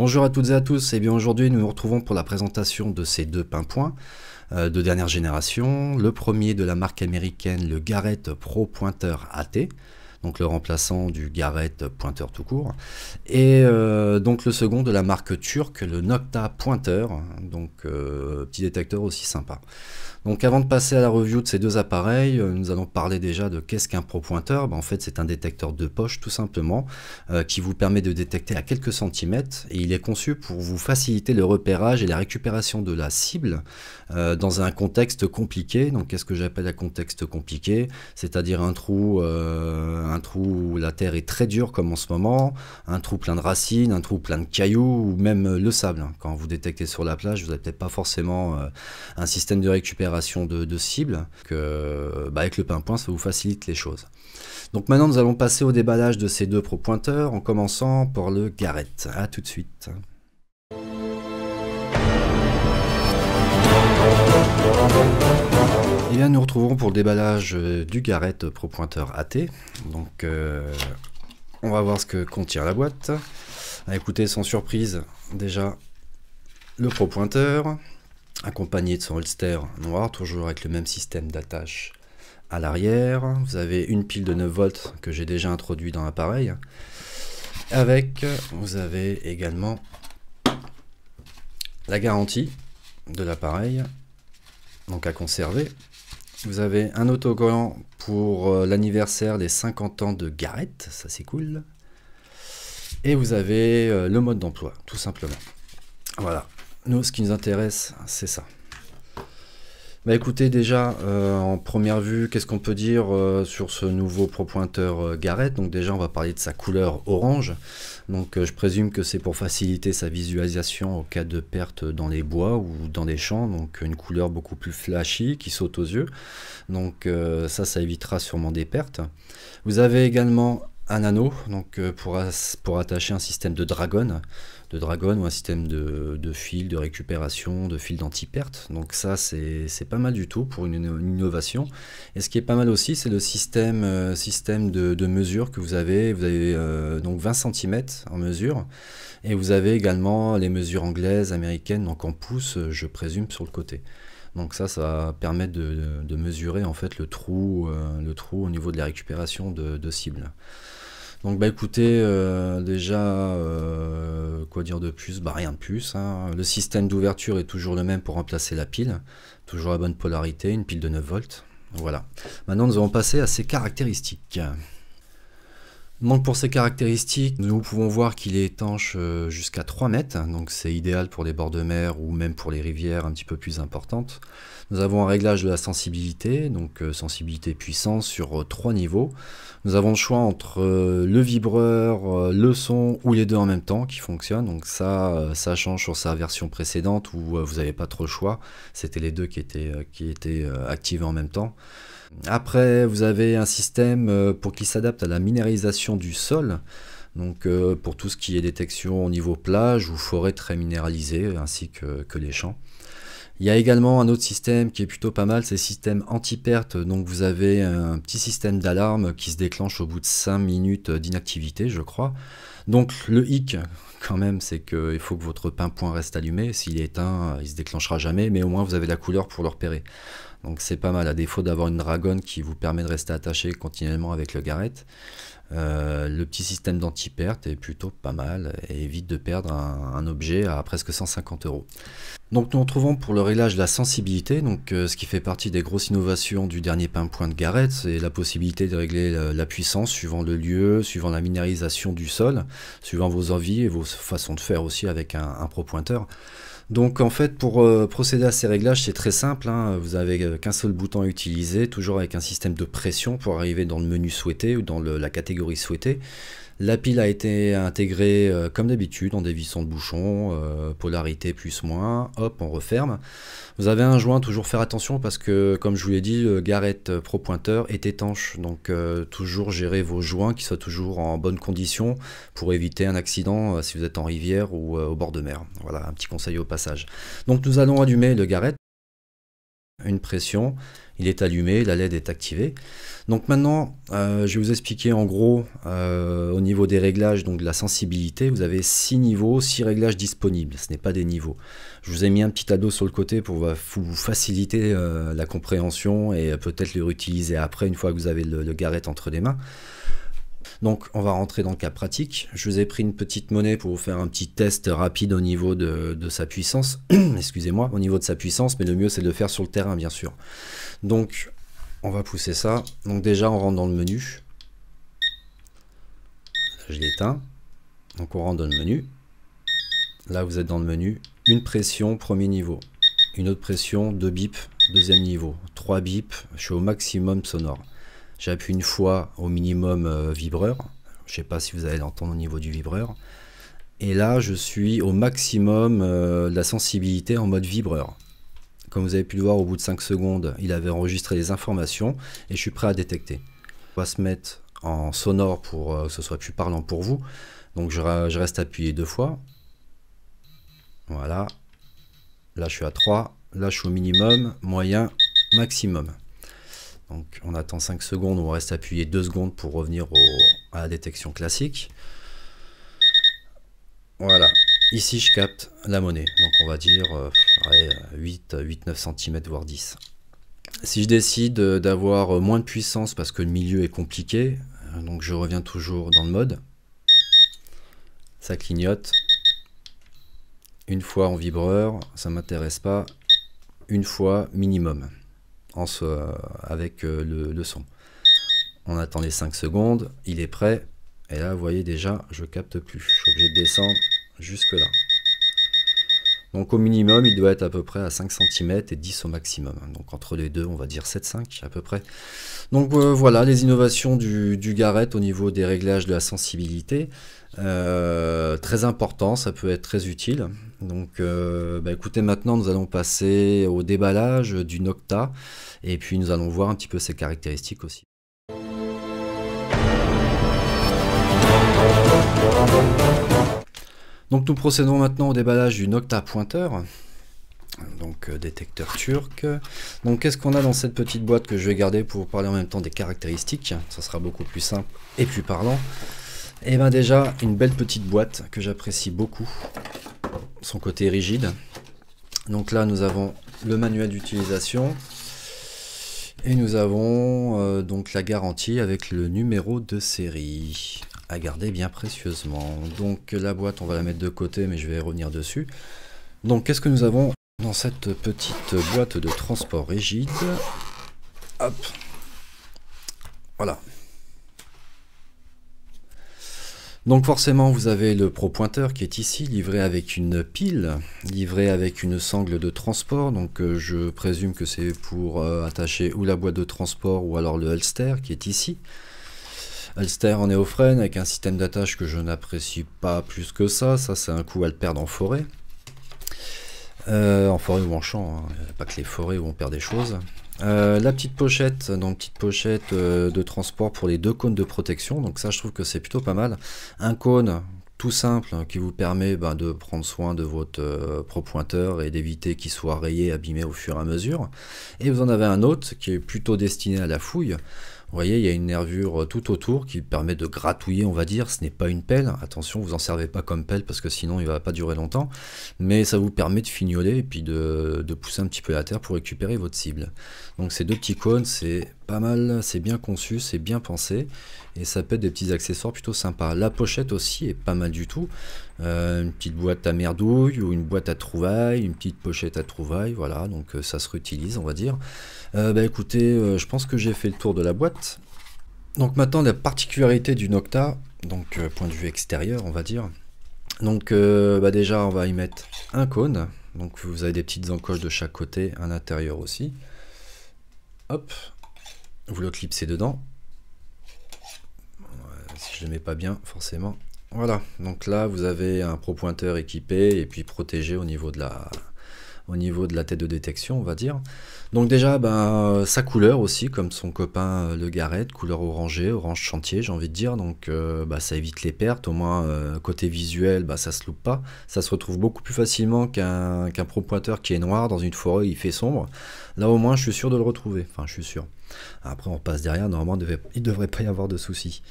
Bonjour à toutes et à tous, et bien aujourd'hui nous nous retrouvons pour la présentation de ces deux pin-points de dernière génération. Le premier de la marque américaine, le Garrett Pro Pointer AT, donc le remplaçant du Garrett pointeur tout court, et donc le second de la marque turque, le Nokta Pointer, donc petit détecteur aussi sympa. Donc avant de passer à la review de ces deux appareils, nous allons parler déjà de qu'est-ce qu'un Pro Pointer. En fait c'est un détecteur de poche tout simplement qui vous permet de détecter à quelques centimètres et il est conçu pour vous faciliter le repérage et la récupération de la cible dans un contexte compliqué. Donc qu'est-ce que j'appelle un contexte compliqué? C'est-à-dire un trou où la terre est très dure comme en ce moment, un trou plein de racines, un trou plein de cailloux ou même le sable. Quand vous détectez sur la plage, vous n'avez peut-être pas forcément un système de récupération de cible, avec le pin-point ça vous facilite les choses. Donc maintenant nous allons passer au déballage de ces deux Pro Pointers en commençant par le Garrett. A tout de suite. Et bien nous retrouvons pour le déballage du Garrett Pro Pointer AT. Donc on va voir ce que contient la boîte. Écoutez, sans surprise, déjà le Pro Pointer accompagné de son holster noir, toujours avec le même système d'attache à l'arrière. Vous avez une pile de 9 volts que j'ai déjà introduit dans l'appareil. Vous avez également la garantie de l'appareil, donc à conserver. Vous avez un autocollant pour l'anniversaire des 50 ans de Garrett, ça c'est cool. Et vous avez le mode d'emploi, tout simplement. Voilà. Nous, ce qui nous intéresse, c'est ça. Écoutez, déjà, en première vue, qu'est-ce qu'on peut dire sur ce nouveau Pro Pointer Garrett? Donc déjà, on va parler de sa couleur orange. Donc je présume que c'est pour faciliter sa visualisation au cas de perte dans les bois ou dans des champs. Donc une couleur beaucoup plus flashy qui saute aux yeux. Donc ça évitera sûrement des pertes. Vous avez également un anneau donc pour attacher un système de dragon ou un système de fil de récupération, de fil d'anti-perte. Donc ça c'est pas mal du tout pour une innovation. Et ce qui est pas mal aussi, c'est le système de mesure que vous avez. Vous avez donc 20 cm en mesure. Et vous avez également les mesures anglaises, américaines, donc en pouces, je présume, sur le côté. Donc ça va permettre de mesurer en fait le trou au niveau de la récupération de cible. Donc écoutez, déjà, quoi dire de plus? Rien de plus, hein. Le système d'ouverture est toujours le même pour remplacer la pile. Toujours la bonne polarité, une pile de 9 volts. Voilà. Maintenant nous allons passer à ses caractéristiques. Donc pour ces caractéristiques, nous pouvons voir qu'il est étanche jusqu'à 3 mètres, donc c'est idéal pour les bords de mer ou même pour les rivières un petit peu plus importantes. Nous avons un réglage de la sensibilité, donc sensibilité puissance sur 3 niveaux. Nous avons le choix entre le vibreur, le son ou les deux en même temps qui fonctionnent. Donc ça change sur sa version précédente où vous n'avez pas trop le choix. C'était les deux qui étaient activés en même temps. Après, vous avez un système pour qui s'adapte à la minéralisation du sol. Donc pour tout ce qui est détection au niveau plage ou forêt très minéralisée, ainsi que les champs. Il y a également un autre système qui est plutôt pas mal, c'est le système anti-perte. Donc vous avez un petit système d'alarme qui se déclenche au bout de 5 minutes d'inactivité, je crois. Donc le hic, quand même, c'est qu'il faut que votre pin-point reste allumé. S'il est éteint, il ne se déclenchera jamais, mais au moins vous avez la couleur pour le repérer. Donc c'est pas mal, à défaut d'avoir une dragon qui vous permet de rester attaché continuellement avec le Garrett. Le petit système d'anti-perte est plutôt pas mal et évite de perdre un objet à presque 150 €. Donc nous retrouvons pour le réglage de la sensibilité, donc ce qui fait partie des grosses innovations du dernier pin-point de Garrett, c'est la possibilité de régler la puissance suivant le lieu, suivant la minéralisation du sol, suivant vos envies et vos façons de faire aussi avec un Pro Pointer. Donc en fait pour procéder à ces réglages c'est très simple, hein. Vous n'avez qu'un seul bouton à utiliser, toujours avec un système de pression pour arriver dans le menu souhaité ou dans la catégorie souhaitée. La pile a été intégrée comme d'habitude dans des vissons de bouchon, polarité plus moins, hop on referme. Vous avez un joint, toujours faire attention parce que comme je vous l'ai dit, le Garrett Pro Pointer est étanche, donc toujours gérer vos joints qui soient toujours en bonne condition pour éviter un accident si vous êtes en rivière ou au bord de mer. Voilà un petit conseil au passage. Donc nous allons allumer le Garrett. une pression, il est allumé, la LED est activée. Donc maintenant, je vais vous expliquer en gros au niveau des réglages, donc de la sensibilité, vous avez 6 niveaux, 6 réglages disponibles, ce n'est pas des niveaux. Je vous ai mis un petit tableau sur le côté pour vous faciliter la compréhension et peut-être le réutiliser après une fois que vous avez le Garrett entre les mains. Donc on va rentrer dans le cas pratique. Je vous ai pris une petite monnaie pour vous faire un petit test rapide au niveau de sa puissance. Excusez-moi, au niveau de sa puissance, mais le mieux c'est de le faire sur le terrain bien sûr. Donc on va pousser ça. Donc déjà on rentre dans le menu. Je l'éteins. Donc on rentre dans le menu. Là vous êtes dans le menu. Une pression, premier niveau. Une autre pression, 2 bips, deuxième niveau. 3 bips, je suis au maximum sonore. J'appuie une fois au minimum vibreur. Je ne sais pas si vous allez l'entendre au niveau du vibreur. Et là, je suis au maximum de la sensibilité en mode vibreur. Comme vous avez pu le voir, au bout de 5 secondes, il avait enregistré les informations et je suis prêt à détecter. On va se mettre en sonore pour que ce soit plus parlant pour vous. Donc je reste appuyé 2 fois. Voilà. Là, je suis à 3. Là, je suis au minimum, moyen, maximum. Donc on attend 5 secondes, on reste appuyé 2 secondes pour revenir à la détection classique. Voilà, ici je capte la monnaie, donc on va dire 8-9 cm voire 10. Si je décide d'avoir moins de puissance parce que le milieu est compliqué, donc je reviens toujours dans le mode. Ça clignote. Une fois en vibreur, ça ne m'intéresse pas. Une fois minimum. Avec le son. On attend les 5 secondes, il est prêt, et là vous voyez déjà je capte plus, je suis obligé de descendre jusque là. Donc au minimum il doit être à peu près à 5 cm et 10 au maximum, donc entre les deux on va dire 7-5 à peu près. Donc voilà les innovations du Garrett au niveau des réglages de la sensibilité, très important, ça peut être très utile. Donc écoutez, maintenant nous allons passer au déballage du Nocta et puis nous allons voir un petit peu ses caractéristiques aussi. Donc nous procédons maintenant au déballage du Nocta pointeur, donc détecteur turc. Donc qu'est-ce qu'on a dans cette petite boîte que je vais garder pour vous parler en même temps des caractéristiques, ça sera beaucoup plus simple et plus parlant. Et bien déjà une belle petite boîte que j'apprécie beaucoup, son côté rigide. Donc là nous avons le manuel d'utilisation et nous avons donc la garantie avec le numéro de série à garder bien précieusement. Donc la boîte on va la mettre de côté mais je vais revenir dessus. Donc qu'est-ce que nous avons dans cette petite boîte de transport rigide? Hop, voilà. Donc forcément vous avez le Pro Pointeur qui est ici, livré avec une pile, livré avec une sangle de transport, donc je présume que c'est pour attacher ou la boîte de transport ou alors le holster qui est ici. Holster en néophrène avec un système d'attache que je n'apprécie pas plus que ça c'est un coup à le perdre en forêt. En forêt ou en champ, hein. Pas que les forêts où on perd des choses. La petite pochette, donc petite pochette de transport pour les 2 cônes de protection, donc ça je trouve que c'est plutôt pas mal. Un cône tout simple qui vous permet de prendre soin de votre Pro Pointeur et d'éviter qu'il soit rayé, abîmé au fur et à mesure. Et vous en avez un autre qui est plutôt destiné à la fouille. Vous voyez, il y a une nervure tout autour qui permet de gratouiller, on va dire. Ce n'est pas une pelle. Attention, vous en servez pas comme pelle parce que sinon il va pas durer longtemps. Mais ça vous permet de fignoler et puis de pousser un petit peu la terre pour récupérer votre cible. Donc ces 2 petits cônes, c'est pas mal, c'est bien conçu, c'est bien pensé. Et ça peut être des petits accessoires plutôt sympas. La pochette aussi est pas mal du tout. Une petite boîte à merdouille ou une boîte à trouvailles, une petite pochette à trouvailles, voilà, donc ça se réutilise on va dire. Écoutez, je pense que j'ai fait le tour de la boîte. Donc maintenant la particularité du Nocta, donc point de vue extérieur on va dire. Donc déjà on va y mettre un cône, donc vous avez des petites encoches de chaque côté, à l'intérieur aussi. Hop, vous le clipsez dedans. Si je ne le mets pas bien forcément. Voilà, donc là vous avez un Pro Pointeur équipé et puis protégé au niveau de au niveau de la tête de détection, on va dire. Donc déjà, sa couleur aussi, comme son copain le Garrett, couleur orangée, orange chantier, j'ai envie de dire. Donc ça évite les pertes, au moins côté visuel, ça se loupe pas. Ça se retrouve beaucoup plus facilement qu'un Pro Pointer qui est noir dans une forêt, il fait sombre. Là au moins, je suis sûr de le retrouver. Enfin, je suis sûr. Après, on passe derrière, normalement, il devrait pas y avoir de soucis.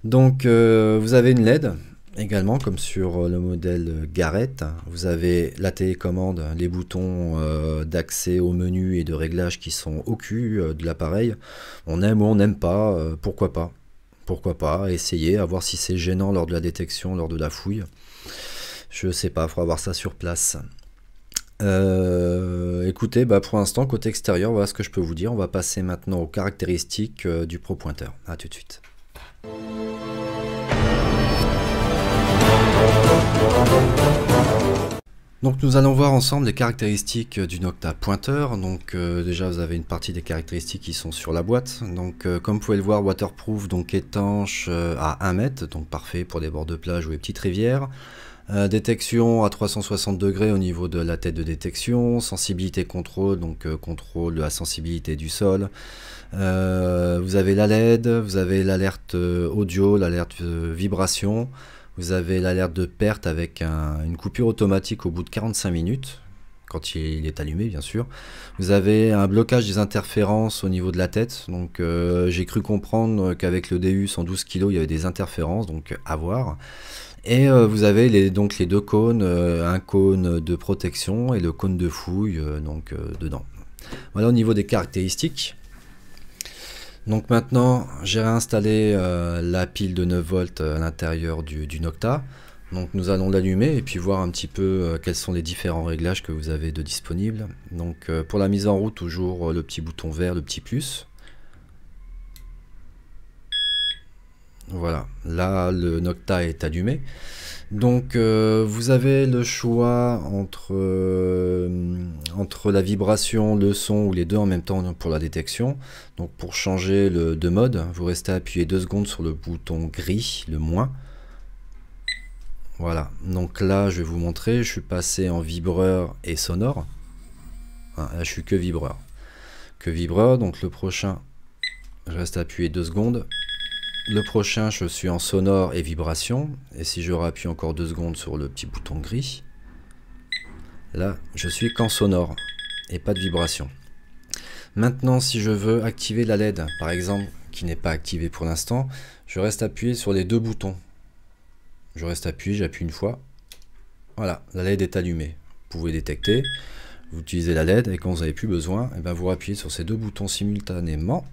Donc, vous avez une LED. Également, comme sur le modèle Garrett, vous avez la télécommande, les boutons d'accès au menu et de réglage qui sont au cul de l'appareil. On aime ou on n'aime pas, pourquoi pas. Pourquoi pas, essayer, à voir si c'est gênant lors de la détection, lors de la fouille. Je sais pas, il faudra voir ça sur place. Écoutez, pour l'instant, côté extérieur, voilà ce que je peux vous dire. On va passer maintenant aux caractéristiques du Pro Pointer. A tout de suite. Donc nous allons voir ensemble les caractéristiques du Nocta pointeur. Donc déjà vous avez une partie des caractéristiques qui sont sur la boîte. Donc comme vous pouvez le voir, waterproof, donc étanche à 1 mètre, donc parfait pour des bords de plage ou les petites rivières. Détection à 360 degrés au niveau de la tête de détection, sensibilité contrôle, donc contrôle de la sensibilité du sol. Vous avez la LED, vous avez l'alerte audio, l'alerte vibration. Vous avez l'alerte de perte avec une coupure automatique au bout de 45 minutes, quand il est allumé bien sûr. Vous avez un blocage des interférences au niveau de la tête, donc j'ai cru comprendre qu'avec le DU 112 kg il y avait des interférences, donc à voir. Et vous avez les deux cônes, un cône de protection et le cône de fouille dedans. Voilà au niveau des caractéristiques. Donc maintenant, j'ai réinstallé la pile de 9 volts à l'intérieur du Nocta. Donc nous allons l'allumer et puis voir un petit peu quels sont les différents réglages que vous avez de disponibles. Donc pour la mise en route, toujours le petit bouton vert, le petit plus. Voilà, là le Nocta est allumé. Donc vous avez le choix entre la vibration, le son ou les deux en même temps pour la détection. Donc pour changer de mode, vous restez appuyé 2 secondes sur le bouton gris, le moins. Voilà, donc là je vais vous montrer, je suis passé en vibreur et sonore. Là je suis que vibreur. Donc le prochain, je reste appuyé 2 secondes. Le prochain, je suis en sonore et vibration. Et si je rappuie encore 2 secondes sur le petit bouton gris, là, je suis qu'en sonore et pas de vibration. Maintenant, si je veux activer la LED, par exemple, qui n'est pas activée pour l'instant, je reste appuyé sur les 2 boutons. Je reste appuyé, j'appuie une fois. Voilà, la LED est allumée. Vous pouvez détecter, vous utilisez la LED et quand vous n'avez plus besoin, vous appuyez sur ces 2 boutons simultanément.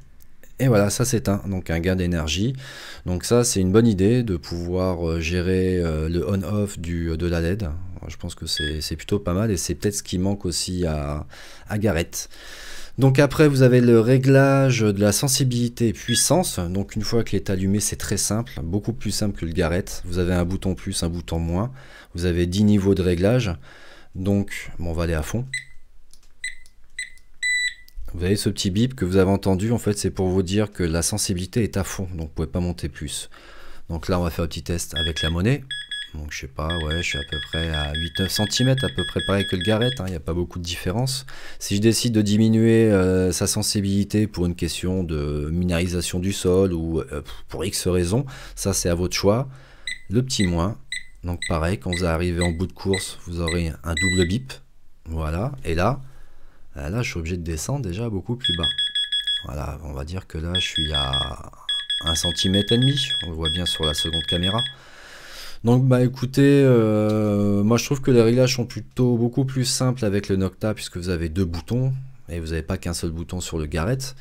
Et voilà, ça s'éteint, donc un gain d'énergie. Donc ça, c'est une bonne idée de pouvoir gérer le on-off de la LED. Je pense que c'est plutôt pas mal et c'est peut-être ce qui manque aussi à Garrett. Donc après, vous avez le réglage de la sensibilité et puissance. Donc une fois qu'il est allumé, c'est très simple, beaucoup plus simple que le Garrett. Vous avez un bouton plus, un bouton moins. Vous avez 10 niveaux de réglage. Donc, on va aller à fond. Vous avez ce petit bip que vous avez entendu, en fait c'est pour vous dire que la sensibilité est à fond, donc vous ne pouvez pas monter plus. Donc là on va faire un petit test avec la monnaie. Donc je sais pas, ouais, je suis à peu près à 8-9 cm, à peu près pareil que le Garrett, il n'y a pas beaucoup de différence. Si je décide de diminuer sa sensibilité pour une question de minéralisation du sol ou pour X raison, ça c'est à votre choix. Le petit moins, donc pareil, quand vous arrivez en bout de course, vous aurez un double bip. Voilà, et là je suis obligé de descendre déjà beaucoup plus bas. Voilà, on va dire que là je suis à 1,5 cm, on le voit bien sur la seconde caméra. Donc écoutez, moi je trouve que les réglages sont plutôt beaucoup plus simples avec le Nocta puisque vous avez 2 boutons et vous n'avez pas qu'un seul bouton sur le Garrett.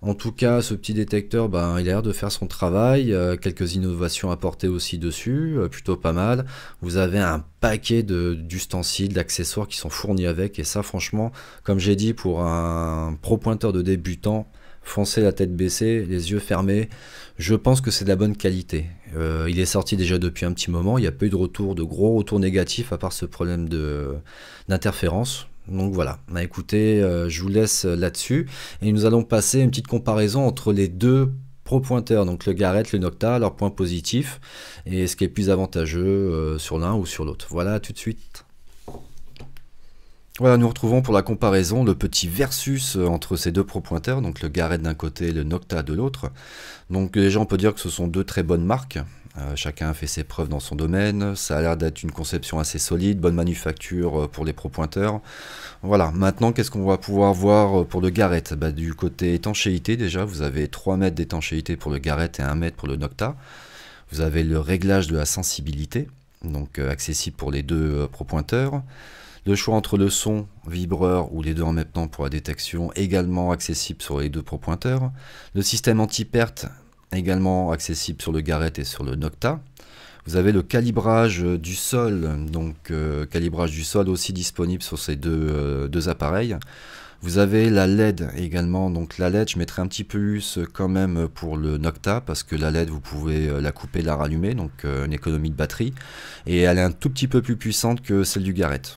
En tout cas, ce petit détecteur, il a l'air de faire son travail. Quelques innovations apportées aussi dessus, plutôt pas mal. Vous avez un paquet d'ustensiles, d'accessoires qui sont fournis avec. Et ça, franchement, comme j'ai dit, pour un pro pointeur de débutant, foncez la tête baissée, les yeux fermés. Je pense que c'est de la bonne qualité. Il est sorti déjà depuis un petit moment. Il n'y a pas eu de gros retours négatifs à part ce problème d'interférence. Donc voilà, écoutez, je vous laisse là-dessus et nous allons passer une petite comparaison entre les 2 pro pointeurs, donc le Garrett, le Nocta, leurs points positifs et ce qui est plus avantageux sur l'un ou sur l'autre. Voilà, tout de suite. Voilà, nous retrouvons pour la comparaison le petit versus entre ces deux pro-pointeurs, donc le Garrett d'un côté et le Nocta de l'autre. Donc déjà on peut dire que ce sont deux très bonnes marques. Chacun a fait ses preuves dans son domaine, ça a l'air d'être une conception assez solide, bonne manufacture pour les pro-pointeurs. Voilà, maintenant qu'est-ce qu'on va pouvoir voir pour le Garrett? Du côté étanchéité déjà, vous avez 3 mètres d'étanchéité pour le Garrett et 1 mètre pour le Nocta. Vous avez le réglage de la sensibilité, donc accessible pour les deux pro-pointeurs. Le choix entre le son, vibreur ou les deux en même temps pour la détection, également accessible sur les deux pro-pointeurs. Le système anti-perte, également accessible sur le Garrett et sur le Nocta. Vous avez le calibrage du sol, donc calibrage du sol aussi disponible sur ces deux appareils. Vous avez la LED également, donc la LED je mettrai un petit peu plus quand même pour le Nocta parce que la LED vous pouvez la couper, la rallumer, donc une économie de batterie, et elle est un tout petit peu plus puissante que celle du Garrett.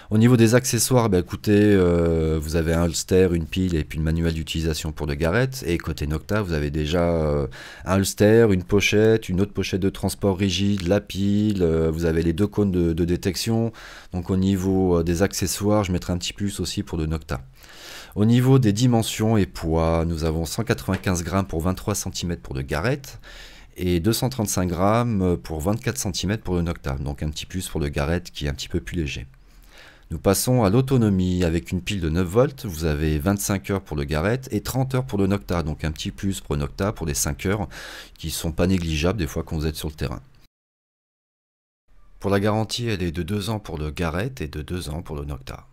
Au niveau des accessoires, écoutez, vous avez un holster, une pile et puis une manuel d'utilisation pour le Garrett. Et côté Nocta, vous avez déjà un holster, une pochette, une autre pochette de transport rigide, la pile, vous avez les deux cônes de détection. Donc au niveau des accessoires, je mettrai un petit plus aussi pour le Nocta. Au niveau des dimensions et poids, nous avons 195 grammes pour 23 cm pour le Garrett et 235 grammes pour 24 cm pour le Nocta. Donc un petit plus pour le Garrett qui est un petit peu plus léger. Nous passons à l'autonomie avec une pile de 9 volts, vous avez 25 heures pour le Garrett et 30 heures pour le Nocta, donc un petit plus pour le Nocta pour les 5 heures qui ne sont pas négligeables des fois quand vous êtes sur le terrain. Pour la garantie, elle est de 2 ans pour le Garrett et de 2 ans pour le Nocta.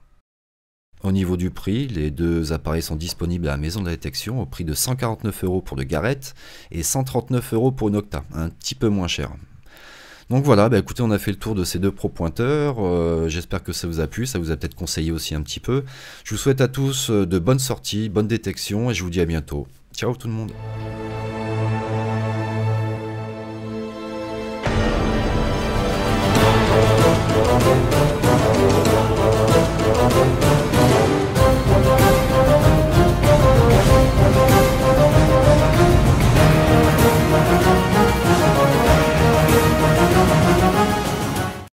Au niveau du prix, les deux appareils sont disponibles à la maison de la détection au prix de 149 € pour le Garrett et 139 € pour le Nocta, un petit peu moins cher. Donc voilà, écoutez, on a fait le tour de ces deux pro-pointeurs, j'espère que ça vous a plu, ça vous a peut-être conseillé aussi un petit peu. Je vous souhaite à tous de bonnes sorties, bonne détection et je vous dis à bientôt. Ciao tout le monde.